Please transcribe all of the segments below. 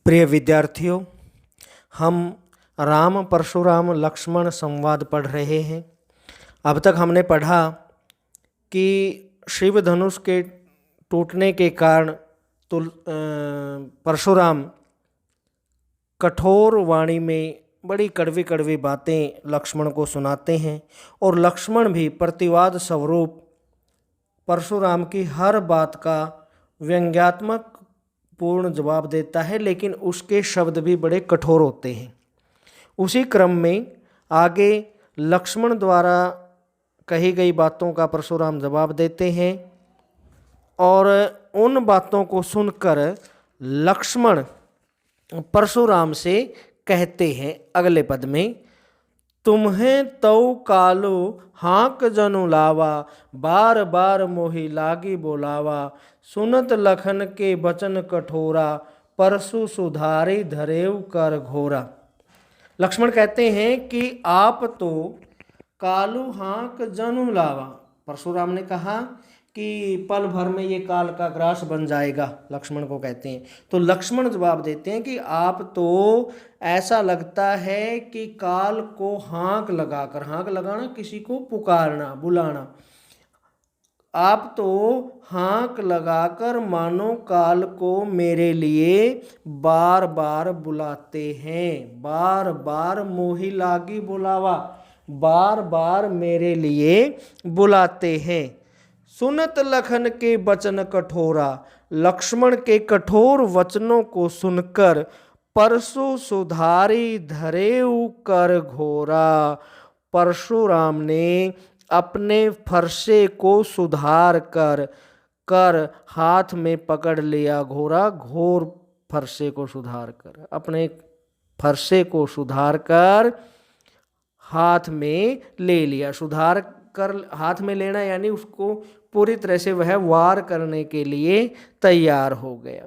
प्रिय विद्यार्थियों, हम राम परशुराम लक्ष्मण संवाद पढ़ रहे हैं। अब तक हमने पढ़ा कि शिव धनुष के टूटने के कारण परशुराम कठोर वाणी में बड़ी कड़वी कड़वी बातें लक्ष्मण को सुनाते हैं और लक्ष्मण भी प्रतिवाद स्वरूप परशुराम की हर बात का व्यंग्यात्मक पूर्ण जवाब देता है, लेकिन उसके शब्द भी बड़े कठोर होते हैं। उसी क्रम में आगे लक्ष्मण द्वारा कही गई बातों का परशुराम जवाब देते हैं और उन बातों को सुनकर लक्ष्मण परशुराम से कहते हैं अगले पद में, तुम्हें तौ कालो हाँक जनु लावा, बार बार मोहि लागी बोलावा, सुनत लखन के बचन कठोरा, परशु सुधारी धरेव कर घोरा। लक्ष्मण कहते हैं कि आप तो कालू हाँक जनु लावा। परशुराम ने कहा कि पल भर में ये काल का ग्रास बन जाएगा, लक्ष्मण को कहते हैं। तो लक्ष्मण जवाब देते हैं कि आप तो ऐसा लगता है कि काल को हाँक लगाकर, हाँक लगाना किसी को पुकारना बुलाना, आप तो हाँक लगाकर मानो काल को मेरे लिए बार बार बुलाते हैं। बार बार मोहि लागी बुलावा, बार बार मेरे लिए बुलाते हैं। सुनत लखन के वचन कठोरा, लक्ष्मण के कठोर वचनों को सुनकर परशु सुधारी धरेउ कर घोरा। परशुराम ने अपने फरसे को सुधार कर हाथ में पकड़ लिया। घोरा, घोर फरसे को सुधार कर, अपने फरसे को सुधार कर हाथ में ले लिया। सुधार कर हाथ में लेना यानी उसको पूरी तरह से वह वार करने के लिए तैयार हो गया।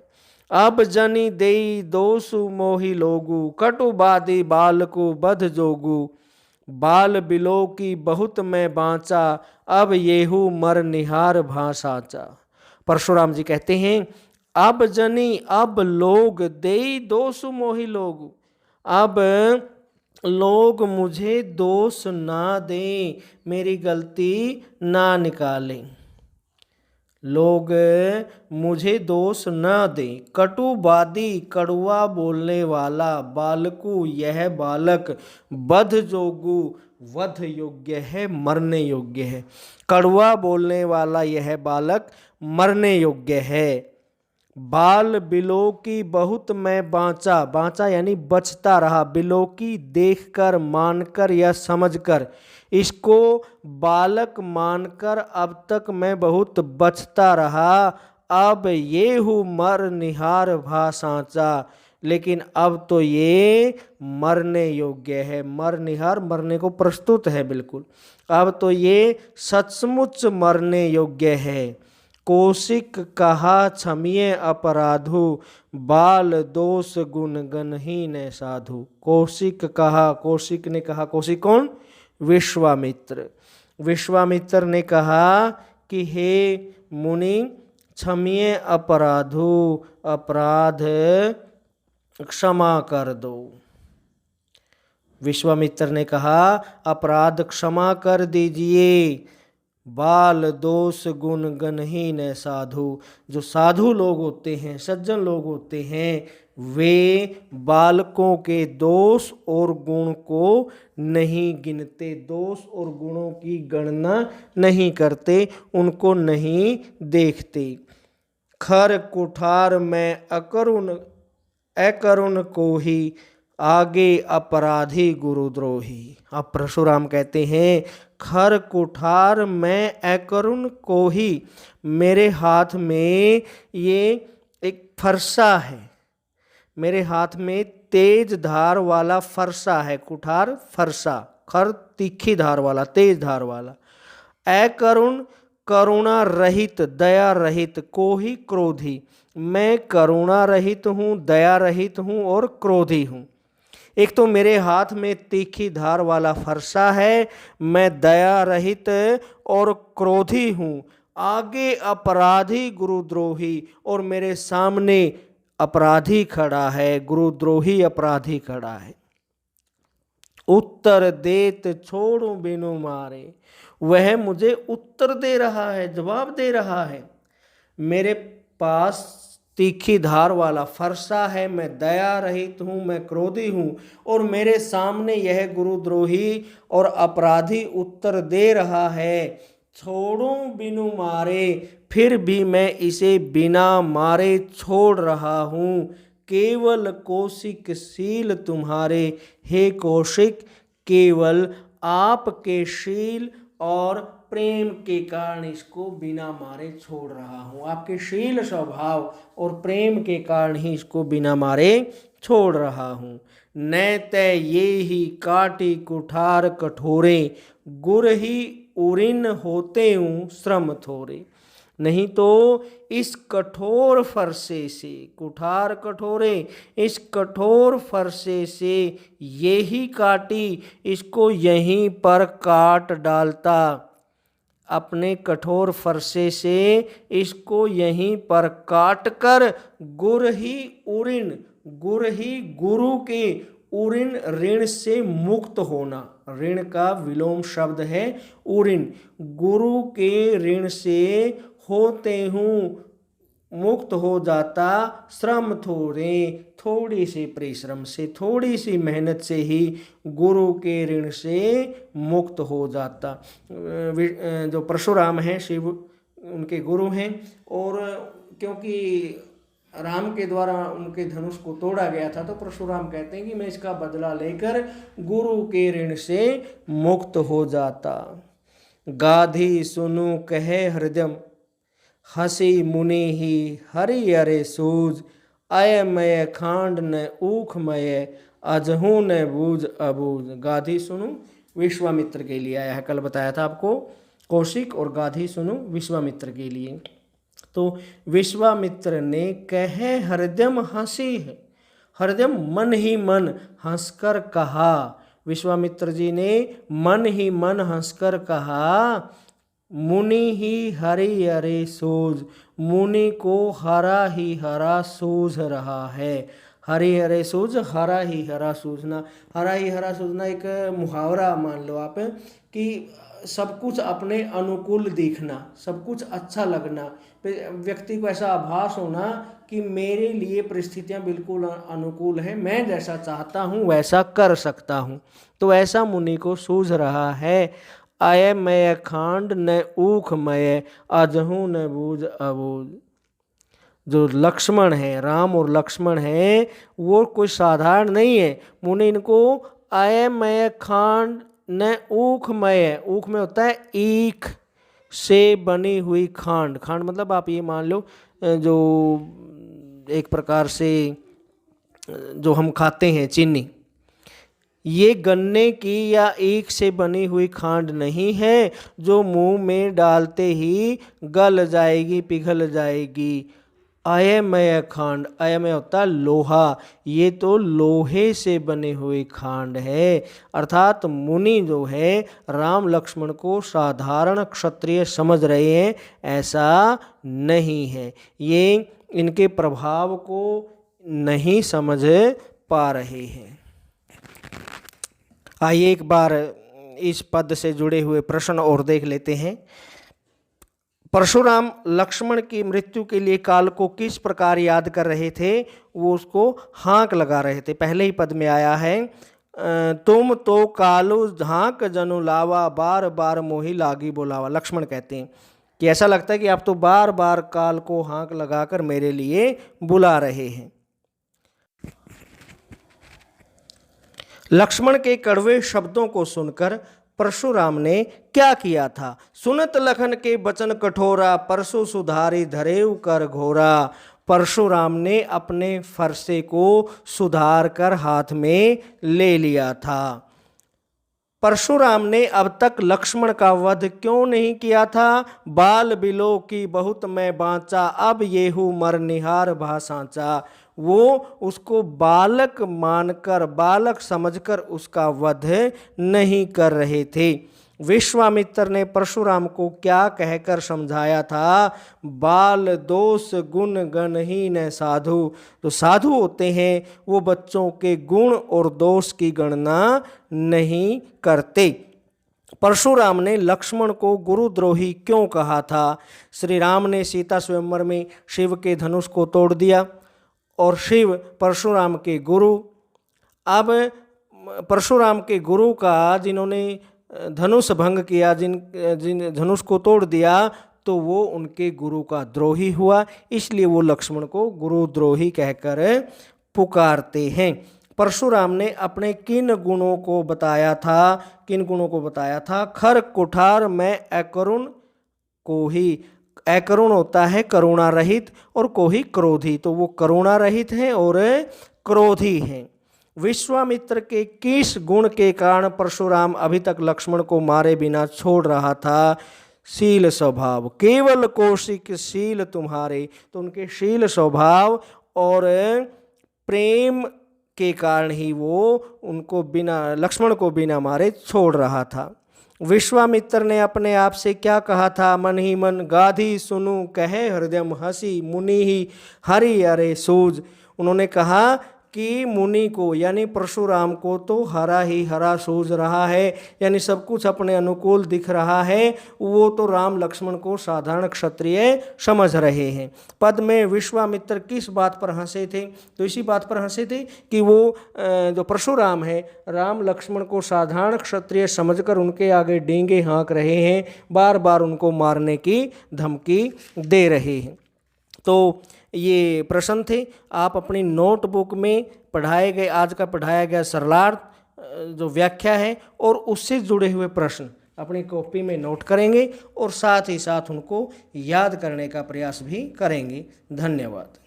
अब जनी देई दोसु मोहि लोगु, कटुबादी बालकु बध जोगु, बाल बिलो की बहुत मैं बाँचा, अब येहू मर निहार भाषाचा। परशुराम जी कहते हैं, अब जनी, अब लोग, देई दोसु मोहि लोगु, अब लोग मुझे दोष ना दें, मेरी गलती ना निकालें, लोग मुझे दोष न दें। कटुवादी, कड़वा बोलने वाला, बालकु, यह बालक, बध जोगु, वध योग्य है, मरने योग्य है। कड़वा बोलने वाला यह बालक मरने योग्य है। बाल बिलो की बहुत मैं बाँचा, बाँचा यानी बचता रहा, बिलो की देखकर, मानकर या समझकर, इसको बालक मानकर अब तक मैं बहुत बचता रहा। अब ये हूँ मर निहार भा साँचा, लेकिन अब तो ये मरने योग्य है। मर निहार मरने को प्रस्तुत है बिल्कुल। अब तो ये सचमुच मरने योग्य है। कौशिक कहा क्षमिए अपराधु, बाल दोष गुण गणहीन साधु। कौशिक कहा, कौशिक ने कहा, कौशिक कौन? विश्वामित्र। विश्वामित्र ने कहा कि हे मुनि, क्षमिए अपराधु, अपराध क्षमा कर दो। विश्वामित्र ने कहा अपराध क्षमा कर दीजिए। बाल दोष गुण गणहीन साधु, जो साधु लोग होते हैं, सज्जन लोग होते हैं, वे बालकों के दोष और गुण को नहीं गिनते, दोष और गुणों की गणना नहीं करते, उनको नहीं देखते। खर कुठार में अकरुण को ही, आगे अपराधी गुरुद्रोही। अब परशुराम कहते हैं, खर कुठार में अकरुण को ही, मेरे हाथ में ये एक फरसा है, मेरे हाथ में तेज धार वाला फरसा है। कुठार फरसा, खर तीखी धार वाला, तेज धार वाला। अकरुण करुणा रहित, दया रहित, को ही क्रोधी, मैं करुणा रहित हूँ, दया रहित हूँ और क्रोधी हूँ। एक तो मेरे हाथ में तीखी धार वाला फरसा है, मैं दया रहित और क्रोधी हूँ, आगे अपराधी गुरुद्रोही, और मेरे सामने अपराधी खड़ा है, गुरुद्रोही अपराधी खड़ा है। उत्तर देत छोड़ू बिनु मारे, वह मुझे उत्तर दे रहा है, जवाब दे रहा है। मेरे पास तीखी धार वाला फरसा है, मैं दया रहित हूँ, मैं क्रोधी हूँ, और मेरे सामने यह गुरुद्रोही और अपराधी उत्तर दे रहा है, छोड़ू बिनु मारे, फिर भी मैं इसे बिना मारे छोड़ रहा हूँ। केवल कौशिक शील तुम्हारे, हे कौशिक, केवल आपके शील और प्रेम के कारण इसको बिना मारे छोड़ रहा हूँ। आपके शील स्वभाव और प्रेम के कारण ही इसको बिना मारे छोड़ रहा हूँ। न तय ये ही काटी कुठार कठोरे, गुर ही उरिन होते हूँ श्रम थोरे। नहीं तो इस कठोर फरसे से, कुठार कठोरे, इस कठोर फरसे से यही काटी, इसको यहीं पर काट डालता। अपने कठोर फरसे से इसको यहीं पर काट कर गुर ही उरिन, गुर ही गुरु के, उरिन ऋण से मुक्त होना, ऋण का विलोम शब्द है उरिन, गुरु के ऋण से होते हूँ मुक्त हो जाता, श्रम थोड़े, थोड़ी सी परिश्रम से, थोड़ी सी मेहनत से ही गुरु के ऋण से मुक्त हो जाता। जो परशुराम हैं शिव उनके गुरु हैं, और क्योंकि राम के द्वारा उनके धनुष को तोड़ा गया था, तो परशुराम कहते हैं कि मैं इसका बदला लेकर गुरु के ऋण से मुक्त हो जाता। गाधी सुनु कहे हृदयम, हसी मुनि ही हरि अरे सूज, अयमय खांड न ऊखमय, अजहू न बूझ अबूझ। गाधी सुनु विश्वामित्र के लिए आया है, कल बताया था आपको, कौशिक और गाधी सुनु विश्वामित्र के लिए। तो विश्वामित्र ने कहे हृदयम हंसी है, हृदयम मन ही मन हंसकर कहा, विश्वामित्र जी ने मन ही मन हंसकर कहा, मुनि ही हरि हरे सूझ, मुनि को हरा ही हरा सूझ रहा है। हरि हरे सूझ, हरा ही हरा सूझना, हरा ही हरा सूझना एक मुहावरा मान लो आप, कि सब कुछ अपने अनुकूल दिखना, सब कुछ अच्छा लगना, व्यक्ति को ऐसा आभास होना कि मेरे लिए परिस्थितियां बिल्कुल अनुकूल हैं, मैं जैसा चाहता हूं वैसा कर सकता हूं। तो ऐसा मुनि को सूझ रहा है। अय मय खांड न ऊख मय, अजहू न बूझ अबूझ। जो लक्ष्मण है, राम और लक्ष्मण है, वो कोई साधारण नहीं है। मुनि इनको अय मय खांड न ऊखमय, ऊख में होता है ईख से बनी हुई खांड, खांड मतलब आप ये मान लो जो एक प्रकार से जो हम खाते हैं चीनी, ये गन्ने की या ईख से बनी हुई खांड नहीं है जो मुंह में डालते ही गल जाएगी, पिघल जाएगी। अयमय खांड, अयमय होता है लोहा, ये तो लोहे से बने हुई खांड है। अर्थात मुनि जो है राम लक्ष्मण को साधारण क्षत्रिय समझ रहे हैं, ऐसा नहीं है। ये इनके प्रभाव को नहीं समझ पा रहे हैं। आइए एक बार इस पद से जुड़े हुए प्रश्न और देख लेते हैं। परशुराम लक्ष्मण की मृत्यु के लिए काल को किस प्रकार याद कर रहे थे? वो उसको हाँक लगा रहे थे। पहले ही पद में आया है, तुम तो कालू झांक जनु लावा, बार बार मोही लागी बोलावा। लक्ष्मण कहते हैं कि ऐसा लगता है कि आप तो बार बार काल को हाँक लगाकर मेरे लिए बुला रहे हैं। लक्ष्मण के कड़वे शब्दों को सुनकर परशुराम ने क्या किया था? सुनत लखन के वचन कठोरा, परशु सुधारी धरेउ कर घोरा। परशुराम ने अपने फरसे को सुधार कर हाथ में ले लिया था। परशुराम ने अब तक लक्ष्मण का वध क्यों नहीं किया था? बाल बिलो की बहुत मैं बाँचा, अब येहू मर निहार भा सांचा। वो उसको बालक मानकर, बालक समझकर उसका वध नहीं कर रहे थे। विश्वामित्र ने परशुराम को क्या कहकर समझाया था? बाल दोष गुण गणहीन साधु। तो साधु होते हैं वो बच्चों के गुण और दोष की गणना नहीं करते। परशुराम ने लक्ष्मण को गुरुद्रोही क्यों कहा था? श्री राम ने सीता स्वयंवर में शिव के धनुष को तोड़ दिया और शिव परशुराम के गुरु। अब परशुराम के गुरु का जिन्होंने धनुष भंग किया, जिन धनुष को तोड़ दिया, तो वो उनके गुरु का द्रोही हुआ, इसलिए वो लक्ष्मण को गुरुद्रोही कहकर पुकारते हैं। परशुराम ने अपने किन गुणों को बताया था? खर कुठार में अकरुण को ही। अकरुण होता है करुणा रहित और को ही क्रोधी, तो वो करुणा रहित हैं और क्रोधी हैं। विश्वामित्र के किस गुण के कारण परशुराम अभी तक लक्ष्मण को मारे बिना छोड़ रहा था? शील स्वभाव। केवल कौशिकशील तुम्हारे, तो उनके शील स्वभाव और प्रेम के कारण ही वो उनको लक्ष्मण को बिना मारे छोड़ रहा था। विश्वामित्र ने अपने आप से क्या कहा था? मन ही मन गाधी सुनु कहे हृदय हंसी मुनि ही हरि अरे सूझ। उन्होंने कहा कि मुनि को यानी परशुराम को तो हरा ही हरा सूझ रहा है, यानी सब कुछ अपने अनुकूल दिख रहा है। वो तो राम लक्ष्मण को साधारण क्षत्रिय समझ रहे हैं। पद में विश्वामित्र किस बात पर हंसे थे? तो इसी बात पर हंसे थे कि वो जो परशुराम है राम लक्ष्मण को साधारण क्षत्रिय समझकर उनके आगे डींगे हाँक रहे हैं, बार बार उनको मारने की धमकी दे रहे हैं। तो ये प्रश्न थे। आप अपनी नोटबुक में पढ़ाए गए, आज का पढ़ाया गया सरलार्थ जो व्याख्या है और उससे जुड़े हुए प्रश्न अपनी कॉपी में नोट करेंगे और साथ ही साथ उनको याद करने का प्रयास भी करेंगे। धन्यवाद।